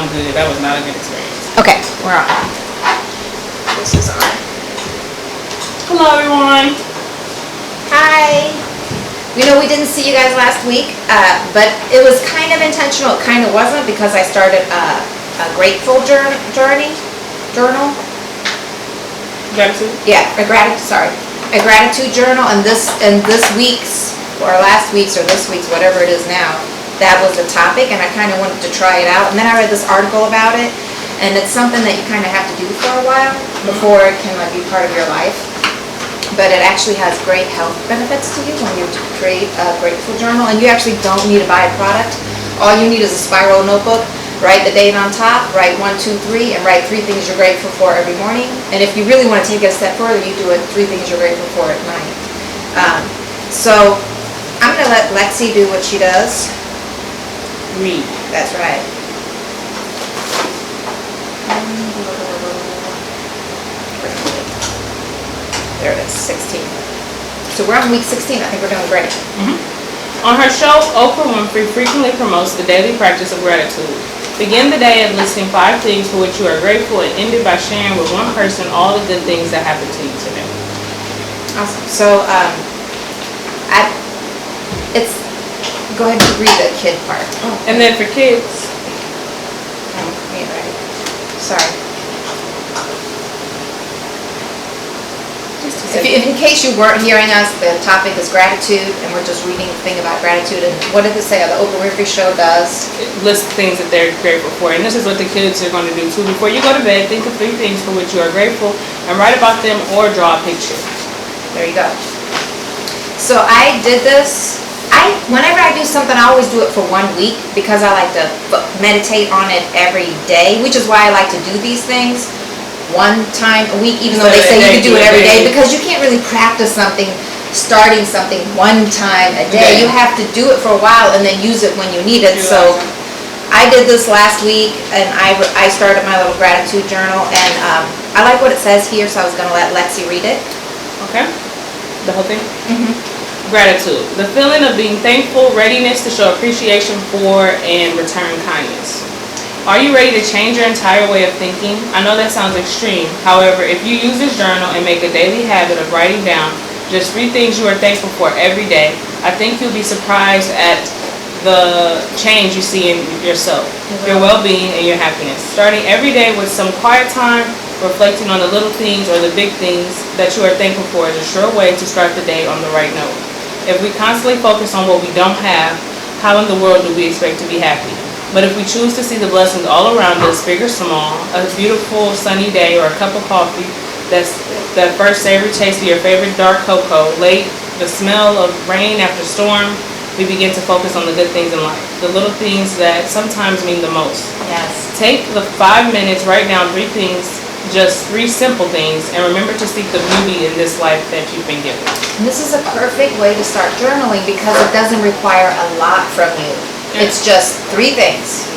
sound good. That was not a good experience. Okay, we're on. This is on. Hello, everyone. Hi. We know we didn't see you guys last week, but it was kind of intentional. It kind of wasn't, because I started a grateful journal. Gratitude? Yeah, a gratitude journal, and this week's, or last week's, or this week's, whatever it is now, that was the topic, and I kind of wanted to try it out. And then I read this article about it, and it's something that you kind of have to do for a while before it can be part of your life. But it actually has great health benefits to you when you create a grateful journal, and you actually don't need to buy a product. All you need is a spiral notebook. Write the date on top, write 1, 2, 3, and write 3 things you're grateful for every morning. And if you really want to take it a step further, you do it 3 things you're grateful for at night. So I'm going to let Lexi do what she does. Read. That's right. There it is, 16. So we're on week 16. I think we're doing great. On her show, Oprah Winfrey frequently promotes the daily practice of gratitude. Begin the day at listing 5 things for which you are grateful, and end it by sharing with one person all the good things that happened to you today. Awesome. So, go ahead and read the kid part. Oh. And then for kids. Sorry. In case you weren't hearing us, the topic is gratitude, and we're just reading a thing about gratitude. And what did it say? The Oprah Winfrey Show does? It lists things that they're grateful for. And this is what the kids are going to do too. Before you go to bed, think of 3 things for which you are grateful and write about them or draw a picture. There you go. So I did this. Whenever I do something, I always do it for 1 week, because I like to meditate on it every day, which is why I like to do these things 1 time a week, even though they say you can do it every day, because you can't really practice something, starting something 1 time a day. You have to do it for a while and then use it when you need it. So I did this last week, and I started my little gratitude journal, and I like what it says here, so I was going to let Lexi read it. Okay. The whole thing? Gratitude. The feeling of being thankful, readiness to show appreciation for, and return kindness. Are you ready to change your entire way of thinking? I know that sounds extreme. However, if you use this journal and make a daily habit of writing down just 3 things you are thankful for every day, I think you'll be surprised at the change you see in yourself, your well-being, and your happiness. Starting every day with some quiet time, reflecting on the little things or the big things that you are thankful for is a sure way to start the day on the right note. If we constantly focus on what we don't have, how in the world do we expect to be happy? But if we choose to see the blessings all around us, big or small, a beautiful sunny day, or a cup of coffee, that first savory taste of your favorite dark cocoa, late, the smell of rain after storm, we begin to focus on the good things in life, the little things that sometimes mean the most. Yes. Take the 5 minutes, write down 3 things, just 3 simple things, and remember to seek the beauty in this life that you've been given. And this is a perfect way to start journaling, because it doesn't require a lot from you. It's just 3 things.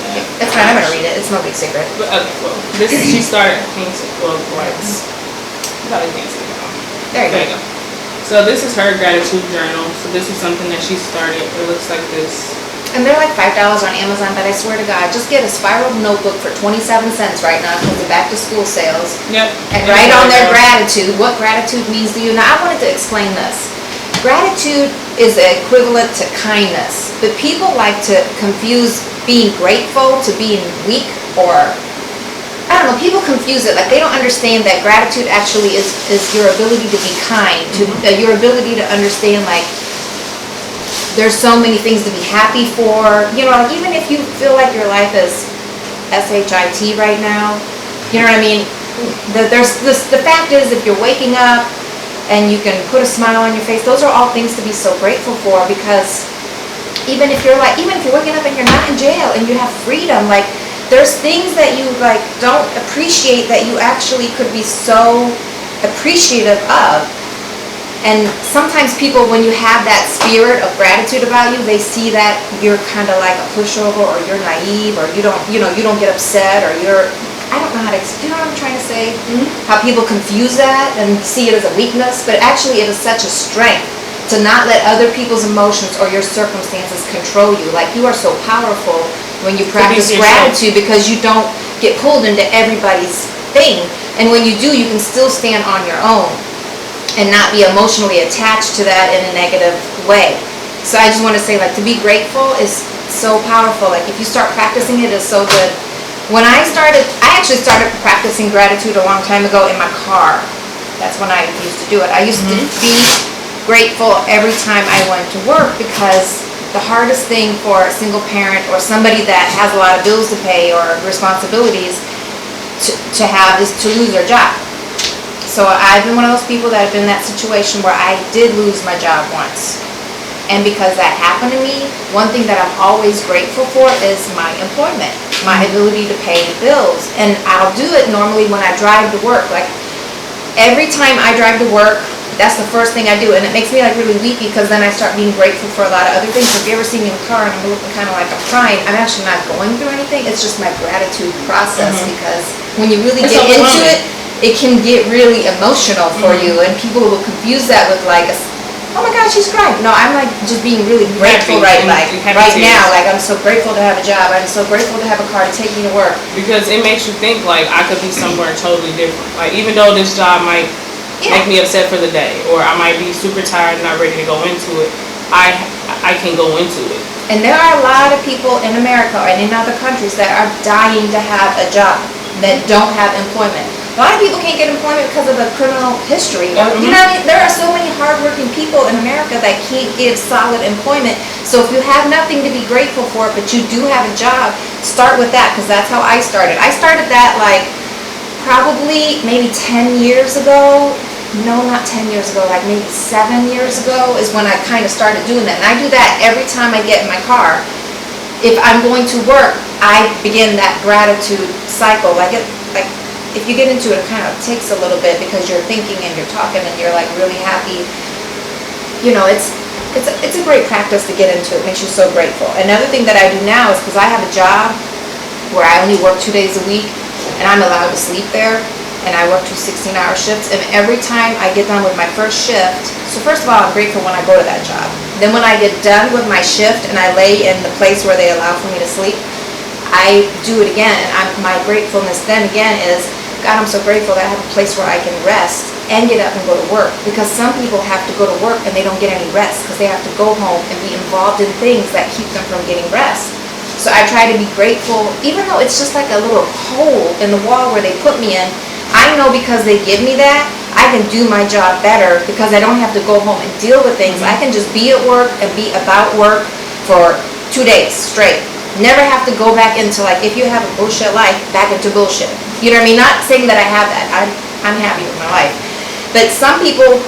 That's fine, I'm going to read it. It's no big secret. Okay, well, she started, lights. Probably can't see it now. There you go. So this is her gratitude journal. So this is something that she started. It looks like this. And they're like $5 on Amazon, but I swear to God, just get a spiral notebook for 27 cents right now, because of back to school sales. Yep. And write on their gratitude, what gratitude means to you. Now, I wanted to explain this. Gratitude is equivalent to kindness, but people like to confuse being grateful to being weak, or I don't know, people confuse it. Like, they don't understand that gratitude actually is your ability to be kind, to your ability to understand, like, there's so many things to be happy for. You know, like, even if you feel like your life is SHIT right now, you know what I mean? The fact is, if you're waking up and you can put a smile on your face, those are all things to be so grateful for, because even if you're waking up and you're not in jail and you have freedom, like, there's things that you like don't appreciate that you actually could be so appreciative of. And sometimes people, when you have that spirit of gratitude about you, they see that you're kind of like a pushover, or you're naive, or you don't get upset, or I don't know how to explain. You know what I'm trying to say? How people confuse that and see it as a weakness, but actually it is such a strength to not let other people's emotions or your circumstances control you. Like, you are so powerful. when you practice gratitude, because you don't get pulled into everybody's thing. And when you do, you can still stand on your own and not be emotionally attached to that in a negative way. So I just want to say, like, to be grateful is so powerful. Like, if you start practicing it, it's so good. When I actually started practicing gratitude a long time ago in my car. That's when I used to do it. I used to be grateful every time I went to work, because the hardest thing for a single parent or somebody that has a lot of bills to pay or responsibilities to have is to lose their job. So I've been one of those people that have been in that situation where I did lose my job once. And because that happened to me, one thing that I'm always grateful for is my employment, my ability to pay bills. And I'll do it normally when I drive to work. Like, every time I drive to work, that's the first thing I do. And it makes me like really weepy, because then I start being grateful for a lot of other things. If you ever see me in the car and I'm looking kind of like I'm crying, I'm actually not going through anything. It's just my gratitude process, because when you really get into it, it can get really emotional for you. And people will confuse that with like, oh my gosh, she's crying. No, I'm like just being really grateful right now. Like, I'm so grateful to have a job. I'm so grateful to have a car to take me to work. Because it makes you think like I could be somewhere totally different. Like, even though this job might make me upset for the day, or I might be super tired and not ready to go into it, I can go into it. And there are a lot of people in America and in other countries that are dying to have a job, that don't have employment. A lot of people can't get employment because of the criminal history. You know what I mean? There are so many hardworking people in America that can't give solid employment. So if you have nothing to be grateful for, but you do have a job, start with that, because that's how I started. I started that like probably maybe 10 years ago. No, not 10 years ago, like maybe 7 years ago is when I kind of started doing that. And I do that every time I get in my car. If I'm going to work, I begin that gratitude cycle. Like if you get into it, it kind of takes a little bit, because you're thinking and you're talking and you're like really happy. You know, it's a great practice to get into. It makes you so grateful. Another thing that I do now is, because I have a job where I only work 2 days a week, and I'm allowed to sleep there, and I work 2 16-hour shifts, and every time I get done with my first shift, so first of all, I'm grateful when I go to that job. Then when I get done with my shift and I lay in the place where they allow for me to sleep, I do it again. My gratefulness then again is, God, I'm so grateful that I have a place where I can rest and get up and go to work. Because some people have to go to work and they don't get any rest, because they have to go home and be involved in things that keep them from getting rest. So I try to be grateful, even though it's just like a little hole in the wall where they put me in. I know because they give me that, I can do my job better, because I don't have to go home and deal with things. I can just be at work and be about work for 2 days straight. Never have to go back into, like, if you have a bullshit life, back into bullshit. You know what I mean? Not saying that I have that. I'm happy with my life. But some people,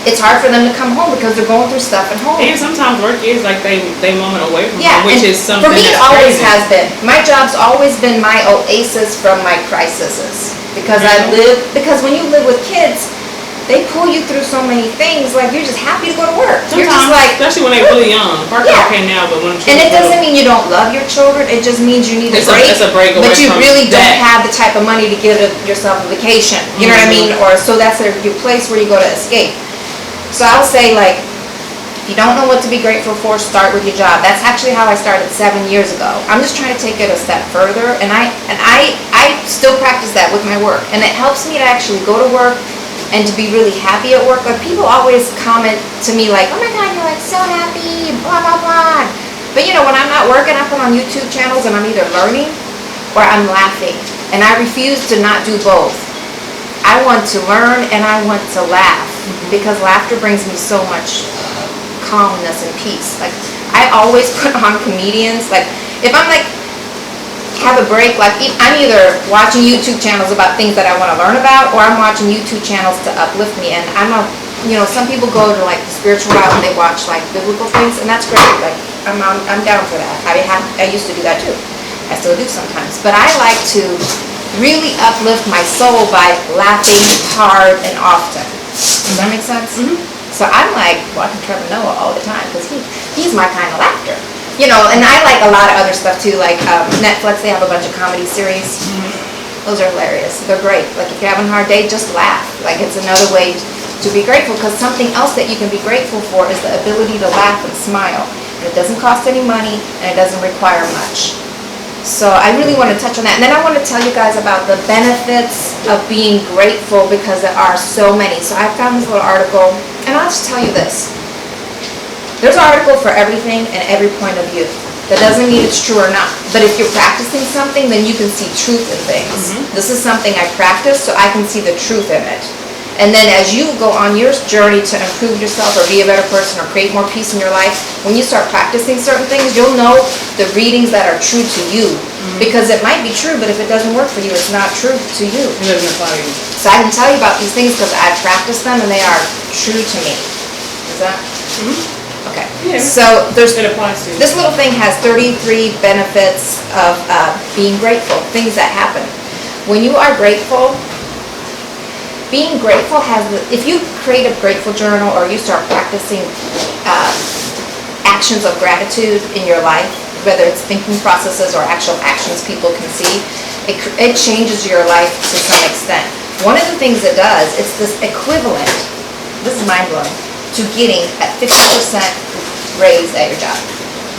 it's hard for them to come home because they're going through stuff at home. And sometimes work is like they moment away from home, which is something for me that's it always crazy. has been. My job's always been my oasis from my crises. Because because when you live with kids, they pull you through so many things. Like, you're just happy to go to work. Sometimes, you're just like, especially when they're really young. Parker okay now, but when and it doesn't mean you don't love your children. It just means you need a break. It's a break away. But you from really that. don't have the type of money to give yourself a vacation. You know what I mean? Or so that's your place where you go to escape. So I'll say, like, if you don't know what to be grateful for, start with your job. That's actually how I started 7 years ago. I'm just trying to take it a step further, and I still practice that with my work, and it helps me to actually go to work and to be really happy at work. Like, people always comment to me like, oh my God, you're like so happy, blah, blah, blah. But you know, when I'm not working, I put on YouTube channels and I'm either learning or I'm laughing. And I refuse to not do both. I want to learn and I want to laugh, because laughter brings me so much calmness and peace. Like, I always put on comedians. Like, if I'm like, have a break, like I'm either watching YouTube channels about things that I want to learn about, or I'm watching YouTube channels to uplift me. And some people go to like the spiritual route and they watch like biblical things, and that's great. Like, I'm down for that. I used to do that too. I still do sometimes. But I like to really uplift my soul by laughing hard and often. Does that make sense? So I'm like watching Trevor Noah all the time, because he's my kind of laughter. You know, and I like a lot of other stuff too, like Netflix, they have a bunch of comedy series. Those are hilarious. They're great. Like, if you're having a hard day, just laugh. Like, it's another way to be grateful, because something else that you can be grateful for is the ability to laugh and smile. And it doesn't cost any money, and it doesn't require much. So I really want to touch on that. And then I want to tell you guys about the benefits of being grateful, because there are so many. So I found this little article, and I'll just tell you this. There's an article for everything and every point of view. That doesn't mean it's true or not. But if you're practicing something, then you can see truth in things. This is something I practice, so I can see the truth in it. And then as you go on your journey to improve yourself or be a better person or create more peace in your life, when you start practicing certain things, you'll know the readings that are true to you. Because it might be true, but if it doesn't work for you, it's not true to you. It doesn't apply to you. So I can tell you about these things because I've practiced them and they are true to me. Is that? Okay. Yeah. So there's It applies to you. this little thing has 33 benefits of being grateful, things that happen. When you are grateful, being grateful if you create a grateful journal or you start practicing actions of gratitude in your life, whether it's thinking processes or actual actions people can see, it changes your life to some extent. One of the things it does, it's this equivalent, this is mind-blowing, to getting a 50% raise at your job.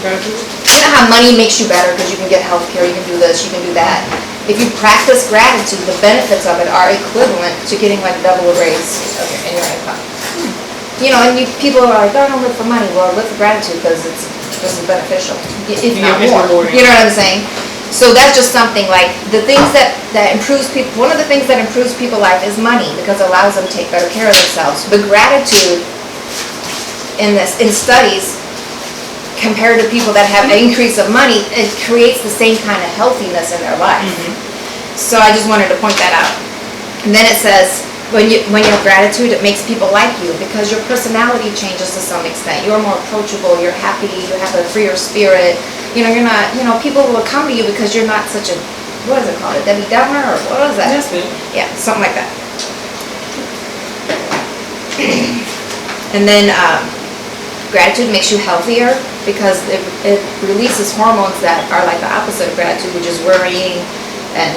Gratitude? You know how money makes you better because you can get health care, you can do this, you can do that. If you practice gratitude, the benefits of it are equivalent to getting like double a raise in your income. You know, and people are like, oh, I don't live for money. Well, live for gratitude because this is beneficial, if not more. You know what I'm saying? So that's just something like the things that improves people. One of the things that improves people's life is money because it allows them to take better care of themselves. But gratitude in studies, compared to people that have an increase of money, it creates the same kind of healthiness in their life. So I just wanted to point that out. And then it says, when you have gratitude, it makes people like you because your personality changes to some extent. You're more approachable, you're happy, you have a freer spirit. You know, you're not, people will come to you because you're not such a, what is it called, a Debbie Downer, or what is that? That's good. Yeah, something like that. And then gratitude makes you healthier because it releases hormones that are like the opposite of gratitude, which is worrying and,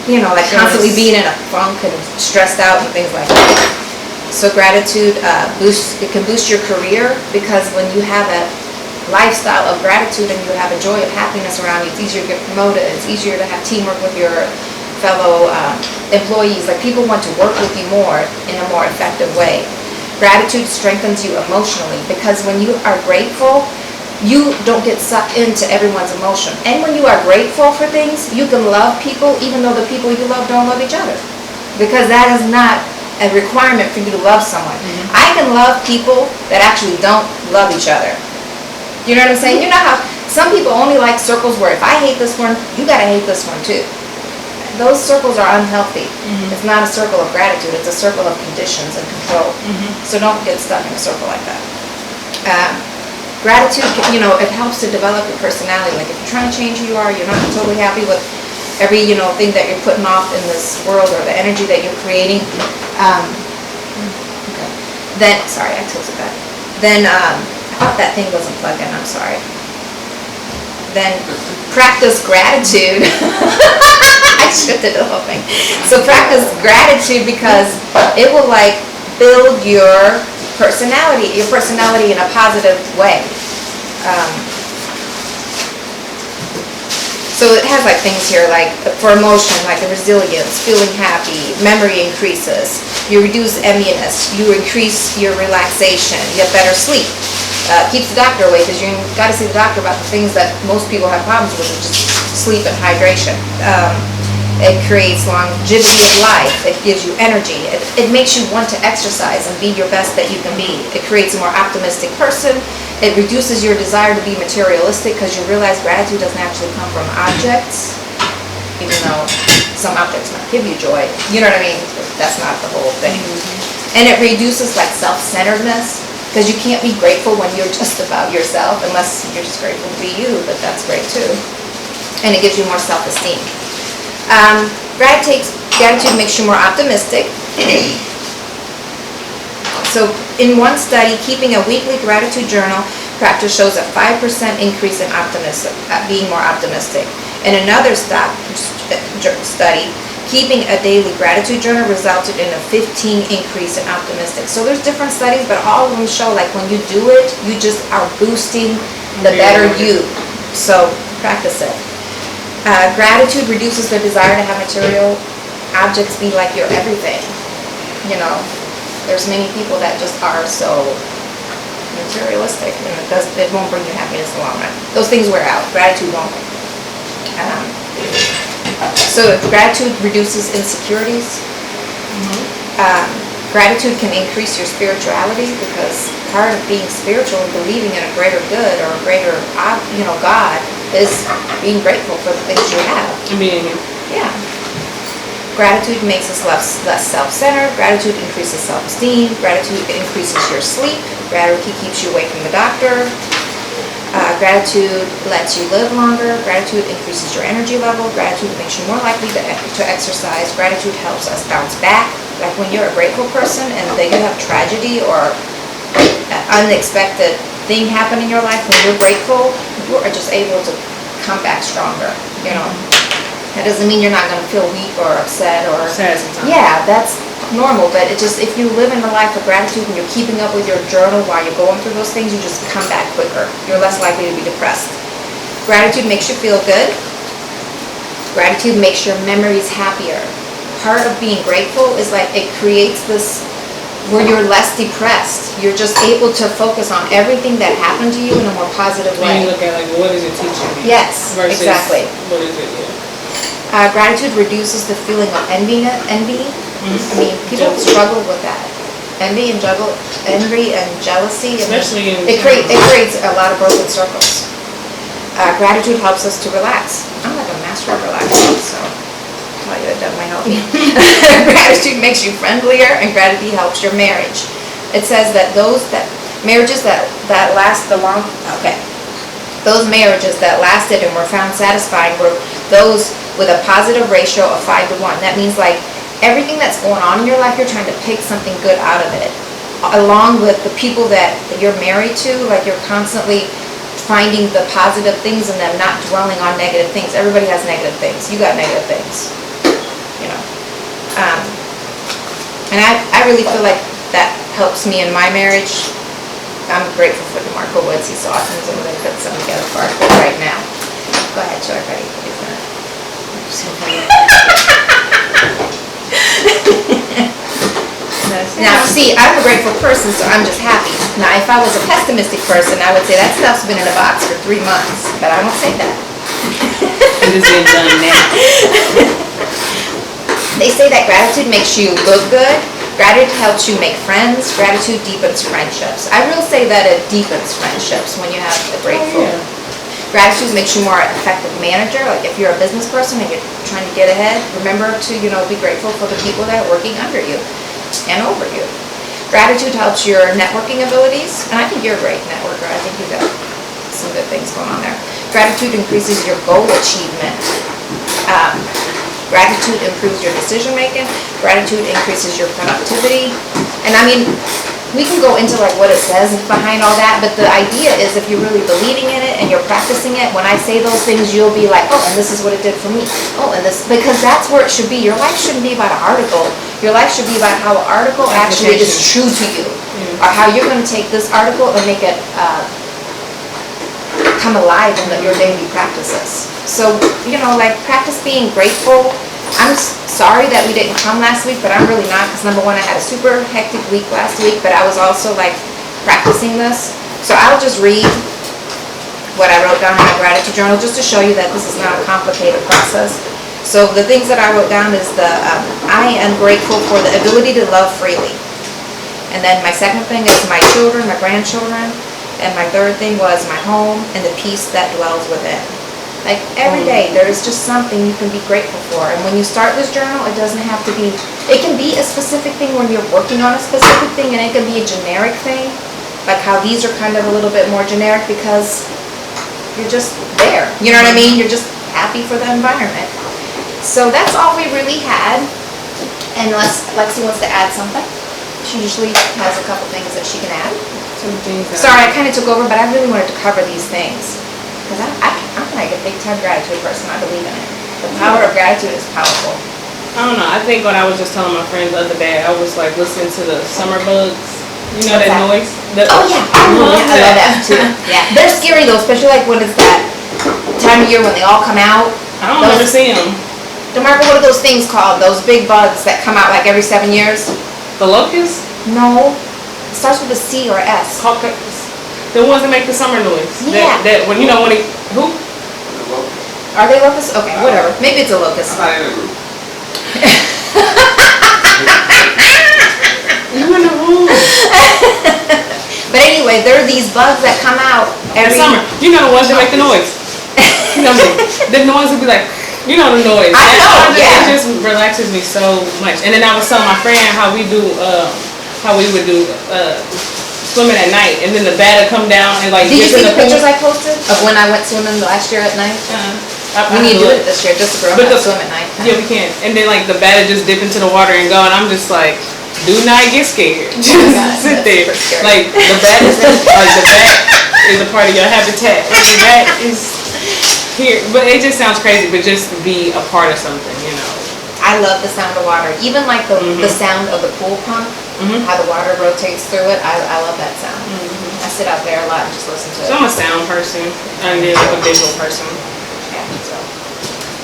like constantly being in a funk and stressed out and things like that. So gratitude can boost your career because when you have a lifestyle of gratitude and you have a joy of happiness around you, it's easier to get promoted, it's easier to have teamwork with your fellow employees. Like people want to work with you more in a more effective way. Gratitude strengthens you emotionally because when you are grateful, you don't get sucked into everyone's emotion. And when you are grateful for things, you can love people even though the people you love don't love each other. Because that is not a requirement for you to love someone. I can love people that actually don't love each other. You know what I'm saying? You know how some people only like circles where if I hate this one, you gotta hate this one too. Those circles are unhealthy. It's not a circle of gratitude, it's a circle of conditions and control. So don't get stuck in a circle like that. Gratitude, it helps to develop your personality. Like if you're trying to change who you are, you're not totally happy with every, thing that you're putting off in this world or the energy that you're creating. Then, sorry, I tilted that. Then, I thought that thing wasn't plugged in, I'm sorry. Then practice gratitude. I shifted the whole thing. So practice gratitude because it will build your personality in a positive way. So it has things here for emotion, like the resilience, feeling happy, memory increases, you reduce emptiness, you increase your relaxation, you have better sleep. Keeps the doctor away because you got to see the doctor about the things that most people have problems with, which is sleep and hydration. It creates longevity of life. It gives you energy. It makes you want to exercise and be your best that you can be. It creates a more optimistic person. It reduces your desire to be materialistic because you realize gratitude doesn't actually come from objects, even though some objects might give you joy. You know what I mean? That's not the whole thing. And it reduces self-centeredness because you can't be grateful when you're just about yourself unless you're just grateful to be you, but that's great too. And it gives you more self-esteem. Gratitude makes you more optimistic. So in one study, keeping a weekly gratitude journal practice shows a 5% increase in optimism, being more optimistic. In another study, keeping a daily gratitude journal resulted in a 15% increase in optimistic. So there's different studies, but all of them show when you do it, you just are boosting the better you. So practice it. Gratitude reduces the desire to have material objects be like your everything. You know, there's many people that just are so materialistic, and it won't bring you happiness in the long run. Those things wear out. Gratitude won't. So gratitude reduces insecurities. Gratitude can increase your spirituality, because part of being spiritual and believing in a greater good or a greater, God, is being grateful for the things you have. Yeah. Gratitude makes us less self-centered. Gratitude increases self-esteem. Gratitude increases your sleep. Gratitude keeps you away from the doctor. Gratitude lets you live longer. Gratitude increases your energy level. Gratitude makes you more likely to exercise. Gratitude helps us bounce back. Like when you're a grateful person and then you have tragedy or an unexpected thing happen in your life, when you're grateful, you are just able to come back stronger, you know. That doesn't mean you're not going to feel weak or upset or... Sad sometimes. Yeah, that's normal, but it just, if you live in a life of gratitude and you're keeping up with your journal while you're going through those things, you just come back quicker. You're less likely to be depressed. Gratitude makes you feel good. Gratitude makes your memories happier. Part of being grateful is like it creates this where you're less depressed. You're just able to focus on everything that happened to you in a more positive way. And you look at like, what is it teaching me? Yes, versus exactly. What is it? Gratitude reduces the feeling of envy. I mean, people struggle with that. Envy and jealousy. Especially it creates a lot of broken circles. Gratitude helps us to relax. I'm like a master of relaxing, so I'll tell you that might help you. Gratitude makes you friendlier, and gratitude helps your marriage. It says that marriages that last those marriages that lasted and were found satisfying were those with a positive ratio of 5 to 1. That means like everything that's going on in your life, you're trying to pick something good out of it. Along with the people that you're married to, like you're constantly finding the positive things in them, not dwelling on negative things. Everybody has negative things. You got negative things, you know. And I really feel like that helps me in my marriage. I'm grateful for DeMarco Woods. He's so awesome. So I'm going to put something together for our group right now. Go ahead, show everybody what he's done. Now, see, I'm a grateful person, so I'm just happy. Now, if I was a pessimistic person, I would say that stuff's been in a box for 3 months, but I don't say that. It is done now. They say that gratitude makes you look good. Gratitude helps you make friends. Gratitude deepens friendships. I will say that it deepens friendships when you have a grateful. Oh, yeah. Gratitude makes you more effective manager. Like if you're a business person and you're trying to get ahead, remember to, be grateful for the people that are working under you and over you. Gratitude helps your networking abilities, and I think you're a great networker. I think you've got some good things going on there. Gratitude increases your goal achievement. Gratitude improves your decision making. Gratitude increases your productivity. And I mean, we can go into like what it says behind all that, but the idea is if you're really believing in it and you're practicing it, when I say those things, you'll be like, oh, and this is what it did for me. Oh, and this, because that's where it should be. Your life shouldn't be about an article. Your life should be about how an article actually is true to you. Or how you're going to take this article and make it come alive in your daily practices. So, like practice being grateful. I'm sorry that we didn't come last week, but I'm really not, because number one, I had a super hectic week last week, but I was also like practicing this. So I'll just read what I wrote down in my gratitude journal just to show you that this is not a complicated process. So the things that I wrote down is I am grateful for the ability to love freely. And then my second thing is my children, my grandchildren. And my third thing was my home and the peace that dwells within. Like every day, there is just something you can be grateful for. And when you start this journal, it doesn't have to be, it can be a specific thing when you're working on a specific thing, and it can be a generic thing. Like how these are kind of a little bit more generic because you're just there. You know what I mean? You're just happy for the environment. So that's all we really had. And unless Lexi wants to add something. She usually has a couple things that she can add. Sorry, I kind of took over, but I really wanted to cover these things. Because I'm like a big time gratitude person. I believe in it. The power of gratitude is powerful. I don't know. I think when I was just telling my friends the other day, I was like listening to the summer bugs. You know that noise? Oh yeah. I love that too. Yeah. They're scary though, especially like when it's that time of year when they all come out. I don't ever see them. DeMarco, what are those things called? Those big bugs that come out like every 7 years? The locusts? No. It starts with a C or S. The ones that make the summer noise. Yeah. That when who? Are they locusts? Okay, whatever. Maybe it's a locust. I'm not in a group. You in the room. But anyway, there are these bugs that come out Every every summer. You know the ones that make the noise. You know the noise would be like, you know the noise. I know, yeah. It just relaxes me so much. And then I was telling my friend how we would do swimming at night, and then the bat would come down and like. Did you see the pool. pictures I posted of when I went swimming last year at night? I We need to do look. it this year, just to grow But up swim at night. Yeah, we can. And then like the bat would just dip into the water and go, and I'm just like, do not get scared. Just God, sit that's there. super scary. Like the bat is is a part of your habitat. And the bat is here, but it just sounds crazy. But just to be a part of something, you know. I love the sound of water, even like the sound of the pool pump, how the water rotates through it. I love that sound. I sit out there a lot and just listen to it. So I'm a sound person, and then like a visual person. Yeah,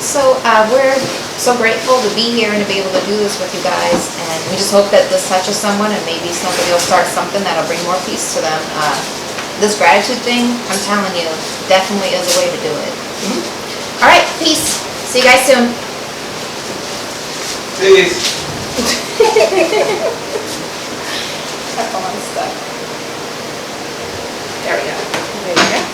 so we're so grateful to be here and to be able to do this with you guys, and we just hope that this touches someone and maybe somebody will start something that'll bring more peace to them. This gratitude thing, I'm telling you, definitely is a way to do it. All right, peace. See you guys soon. Peace. That's all I'm stuck. There we go. There you go.